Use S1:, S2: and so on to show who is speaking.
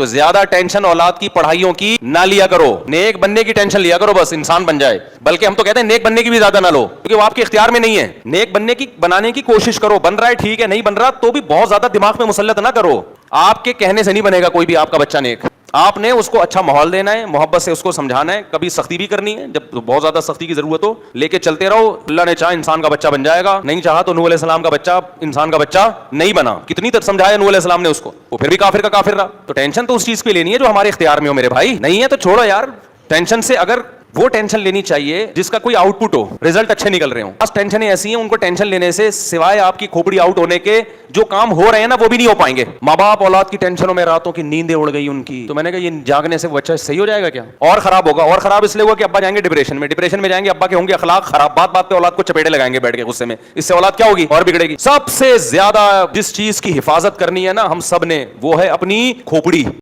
S1: تو زیادہ ٹینشن اولاد کی پڑھائیوں کی نہ لیا کرو, نیک بننے کی ٹینشن لیا کرو, بس انسان بن جائے. بلکہ ہم تو کہتے ہیں نیک بننے کی بھی زیادہ نہ لو, کیونکہ وہ آپ کے اختیار میں نہیں ہے. نیک بننے کی بنانے کی کوشش کرو, بن رہا ہے ٹھیک ہے, نہیں بن رہا تو بھی بہت زیادہ دماغ میں مسلط نہ کرو. آپ کے کہنے سے نہیں بنے گا کوئی بھی آپ کا بچہ نیک. آپ نے اس کو اچھا ماحول دینا ہے, محبت سے اس کو سمجھانا ہے, کبھی سختی بھی کرنی ہے جب بہت زیادہ سختی کی ضرورت ہو, لے کے چلتے رہو. اللہ نے چاہا انسان کا بچہ بن جائے گا, نہیں چاہا تو نوح علیہ السلام کا بچہ انسان کا بچہ نہیں بنا. کتنی تک سمجھایا نوح علیہ السلام نے اس کو, وہ پھر بھی کافر کا کافر رہا. تو ٹینشن تو اس چیز پہ لینی ہے جو ہمارے اختیار میں ہو میرے بھائی, نہیں ہے تو چھوڑو یار. ٹینشن سے اگر وہ ٹینشن لینی چاہیے جس کا کوئی آؤٹ پٹ ہو, رزلٹ اچھے نکل رہے ہوں. بس ٹینشنیں ایسی ہیں, ان کو ٹینشن لینے سے سوائے آپ کی کھوپڑی آؤٹ ہونے کے جو کام ہو رہے ہیں نا وہ بھی نہیں ہو پائیں گے. ماں باپ اولاد کی ٹینشنوں میں راتوں کی نیندیں اڑ گئی ان کی, تو میں نے کہا یہ جاگنے سے بچہ صحیح ہو جائے گا کیا؟ اور خراب ہوگا. اور خراب اس لیے ہوگا کہ ابا جائیں گے ڈپریشن میں, ڈپریشن میں جائیں گے ابا کے ہوں گے اخلاق خراب, بات بات پہ اولاد کو چپیٹے لگائیں گے بیٹھ کے غصے میں. اس سے اولاد کیا ہوگی؟ اور بگڑے گی. سب سے زیادہ جس چیز کی حفاظت کرنی ہے نا ہم سب نے, وہ ہے اپنی کھوپڑی.